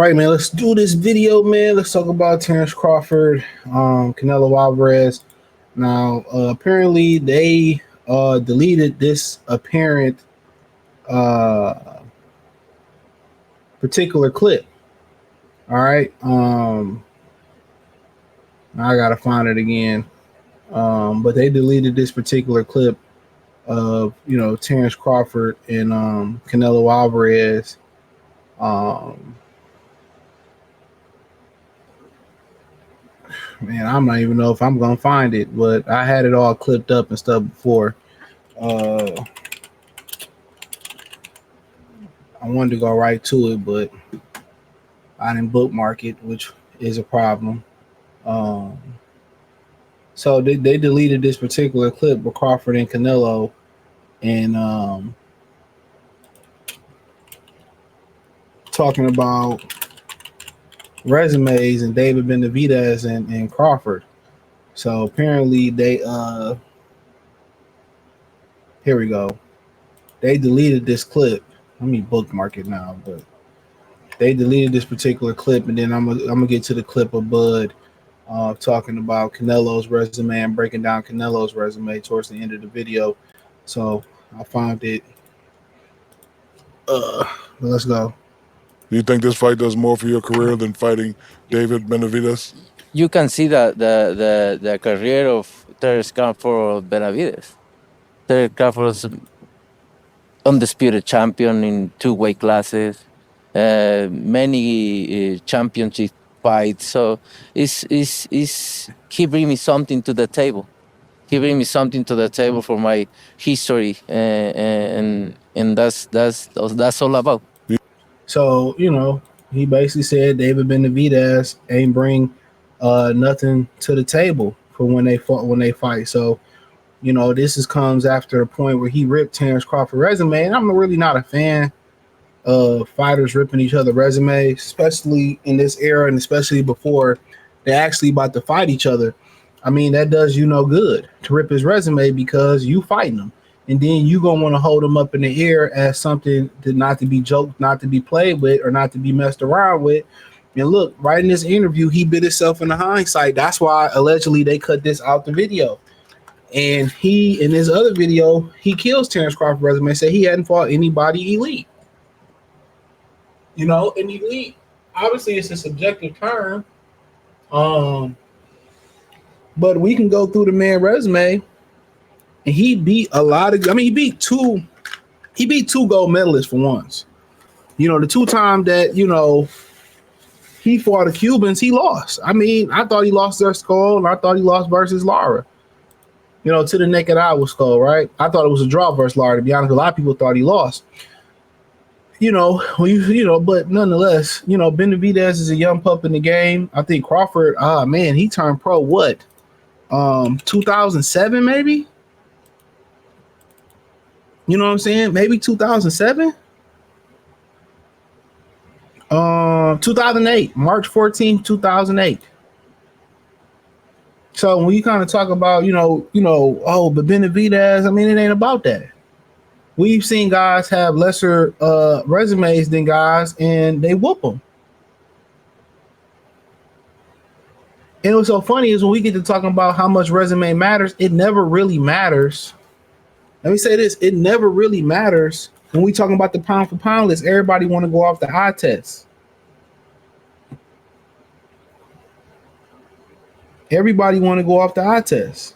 right, man. Let's do this video, man. Let's talk about Terence Crawford, Canelo Alvarez. Now, apparently, they deleted this apparent particular clip. All right. I gotta find it again. But they deleted this particular clip of Terence Crawford and Canelo Alvarez. Man, I'm not even know if I'm gonna find it, but I had it all clipped up and stuff before. I wanted to go right to it, but I didn't bookmark it, which is a problem. So they deleted this particular clip with Crawford and Canelo, and talking about resumes and David Benavidez and Crawford. So apparently they here we go. They deleted this clip. Let me bookmark it now, but they deleted this particular clip, and then I'm gonna get to the clip of Bud talking about Canelo's resume and breaking down Canelo's resume towards the end of the video. So I found it. Let's go. Do you think this fight does more for your career than fighting David Benavidez? You can see the career of Terence Crawford Benavidez. Terence Crawford is undisputed champion in 2 weight classes, many championship fights. So he bring me something to the table. He bring me something to the table for my history, and that's all about. So, he basically said David Benavidez ain't bring nothing to the table for when they fight. So, this comes after a point where he ripped Terence Crawford's resume, and I'm really not a fan of fighters ripping each other resumes, especially in this era and especially before they're actually about to fight each other. I mean, that does you no good to rip his resume because you fighting him. And then you gonna want to hold him up in the air as something not to be joked, not to be played with, or not to be messed around with. And look, right in this interview, he bit himself in the hindsight. That's why allegedly they cut this out the video. And he, in his other video, he kills Terence Crawford's resume, said he hadn't fought anybody elite. And elite, obviously it's a subjective term. But we can go through the man's resume. And he beat a lot of. He beat two gold medalists for once. The 2 times that he fought the Cubans, he lost. I thought he lost their skull, and I thought he lost versus Lara. To the naked eye with skull, right? I thought it was a draw versus Lara. To be honest, a lot of people thought he lost. But nonetheless, Benavidez is a young pup in the game. I think Crawford, he turned pro what? 2007 maybe. You know what I'm saying? Maybe 2007? 2008. March 14th, 2008. So when you kind of talk about, but Benavidez, it ain't about that. We've seen guys have lesser resumes than guys, and they whoop them. And what's so funny is when we get to talking about how much resume matters, it never really matters. Let me say this, it never really matters when we talking about the pound for pound list. Everybody want to go off the eye test. Everybody want to go off the eye test.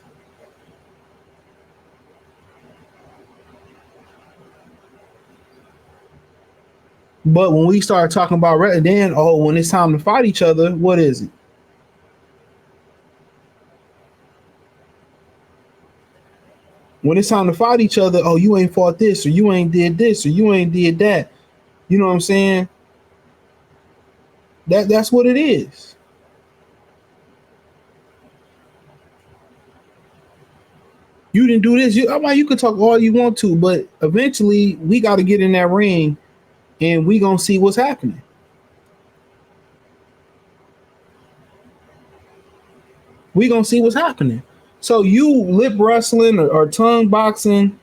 But when we start talking about then, when it's time to fight each other, what is it? When it's time to fight each other, you ain't fought this, or you ain't did this, or you ain't did that. You know what I'm saying? That's what it is. You didn't do this. You could talk all you want to, but eventually we got to get in that ring, and we gonna see what's happening. We gonna see what's happening. So you lip wrestling or tongue boxing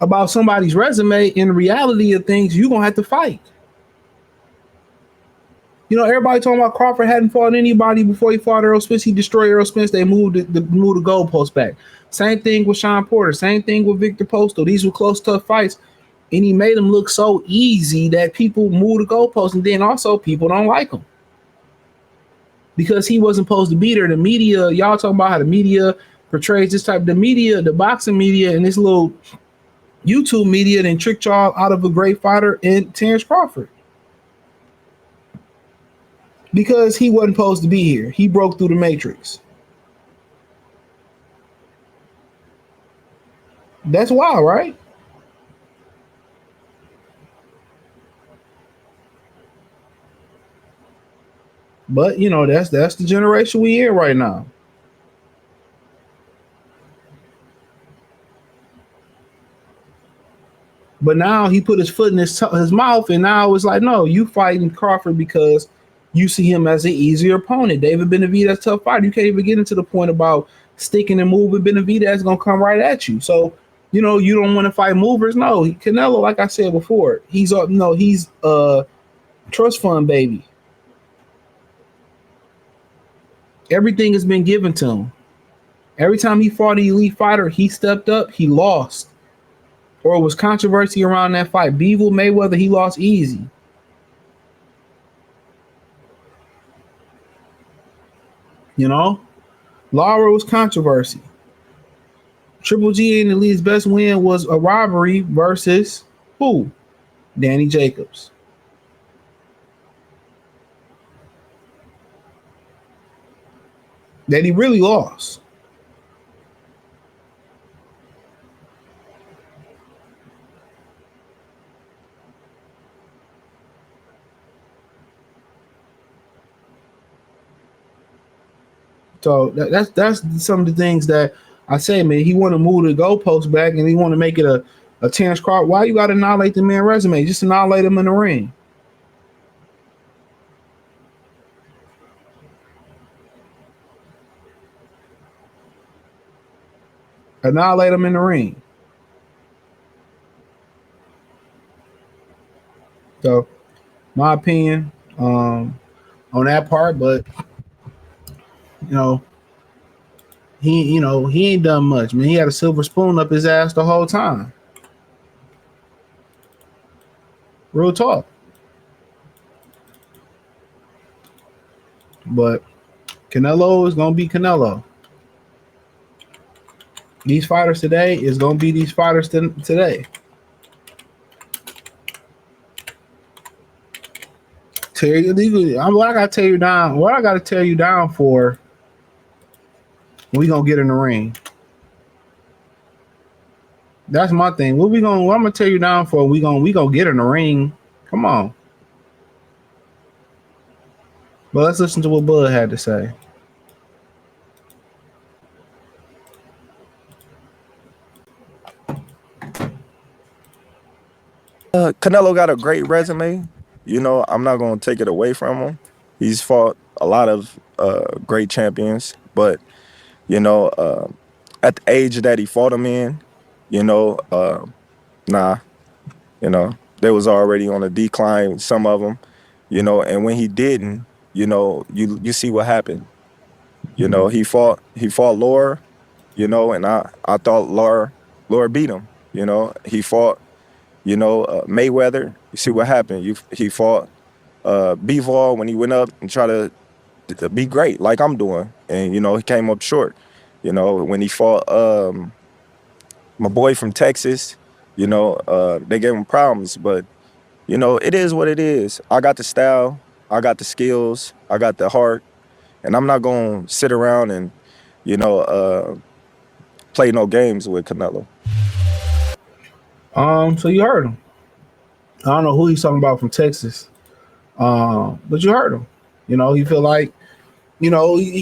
about somebody's resume, in the reality of things, you're going to have to fight. Everybody talking about Crawford hadn't fought anybody before he fought Errol Spence. He destroyed Errol Spence. They moved the goalpost back. Same thing with Sean Porter. Same thing with Victor Postal. These were close, tough fights. And he made them look so easy that people move the goalposts. And then also people don't like him. Because he wasn't supposed to be there. The media, y'all talking about how the media portrays this type. The media, the boxing media, and this little YouTube media then tricked y'all out of a great fighter in Terence Crawford. Because he wasn't supposed to be here. He broke through the matrix. That's wild, right? But that's the generation we in right now. But now he put his foot in his mouth, and now it's like, no, you fighting Crawford because you see him as an easier opponent. David Benavidez, tough fighter. You can't even get into the point about sticking and moving. Benavidez is gonna come right at you. So you don't want to fight movers. No, Canelo, like I said before, he's a trust fund baby. Everything has been given to him. Every time he fought an elite fighter, he stepped up, he lost. Or it was controversy around that fight. Bivol Mayweather, he lost easy. Lara was controversy. Triple G and the league's best win was a robbery versus who? Danny Jacobs. That he really lost. So that's some of the things that I say, man. He want to move the goalpost back, and he want to make it a Terence Crawford. Why you got to annihilate the man's resume? Just annihilate him in the ring. Annihilate him in the ring. So, my opinion on that part, but he ain't done much, man. He had a silver spoon up his ass the whole time. Real talk. But Canelo is gonna be Canelo. These fighters today is gonna be these fighters today. What I gotta tear you down. What I gotta tear you down for? We gonna get in the ring. That's my thing. What I'm gonna tear you down for? We gonna get in the ring. Come on. But let's listen to what Bud had to say. Canelo got a great resume. I'm not going to take it away from him. He's fought a lot of great champions, but at the age that he fought him in, they was already on a decline, some of them, and when he didn't, you see what happened. He fought Laura, and I thought Laura beat him. He fought Mayweather. You see what happened. He fought Bivol when he went up and tried to be great like I'm doing, and he came up short. When he fought my boy from Texas, they gave him problems, but it is what it is. I got the style, I got the skills, I got the heart, and I'm not gonna sit around and play no games with Canelo. So you heard him. I don't know who he's talking about from Texas, but you heard him. He feel like, he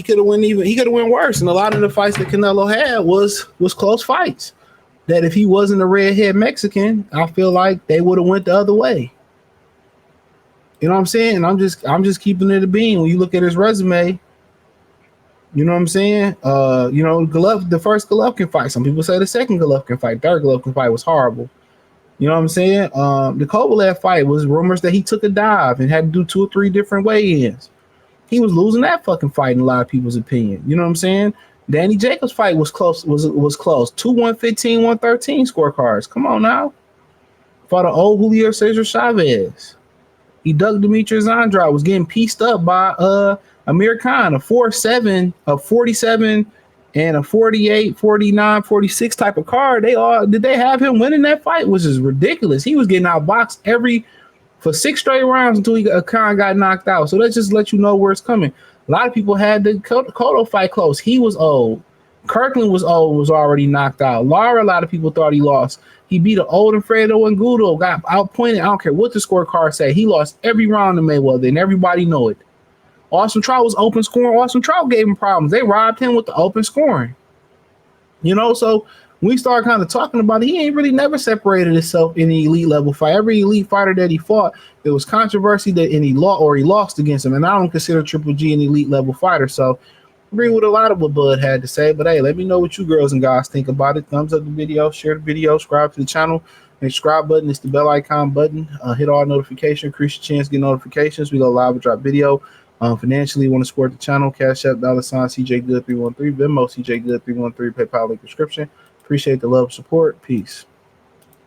could have went worse. And a lot of the fights that Canelo had was close fights. That if he wasn't a redhead Mexican, I feel like they would have went the other way. You know what I'm saying? I'm just keeping it a bean. When you look at his resume, you know what I'm saying? The first Golovkin fight. Some people say the second Golovkin fight, third Golovkin fight was horrible. You know what I'm saying? The Kovalev fight was rumors that he took a dive and had to do 2 or 3 different weigh-ins. He was losing that fucking fight in a lot of people's opinion. You know what I'm saying? Danny Jacobs' fight was close. Was close. 2 115, 113 scorecards. Come on now. Fought an old Julio Cesar Chavez. He ducked Demetrius Andrade. Was getting pieced up by Amir Khan, a 4-7, a 47, and a 48, 49, 46 type of card. Did they have him winning that fight? Which is ridiculous. He was getting outboxed for 6 straight rounds until Khan got knocked out. So let's just let you know where it's coming. A lot of people had the Cotto fight close. He was old. Kirkland was old, was already knocked out. Lara, a lot of people thought he lost. He beat an old Alfredo and Gudo, got outpointed. I don't care what the scorecard say. He lost every round to Mayweather, and everybody know it. Austin Trout was open scoring. Austin Trout gave him problems. They robbed him with the open scoring. You know, so we start kind of talking about it. He ain't really never separated himself in the elite level fight. Every elite fighter that he fought, there was controversy that he lost against him. And I don't consider Triple G an elite level fighter. So agree with a lot of what Bud had to say. But hey, let me know what you girls and guys think about it. Thumbs up the video, share the video, subscribe to the channel. And the subscribe button is the bell icon button. Hit all notifications, increase your chance to get notifications. We go live and drop video. Financially, want to support the channel, Cash App, $CJ Good 313, Venmo, CJ Good 313, PayPal link description. Appreciate the love and support. Peace.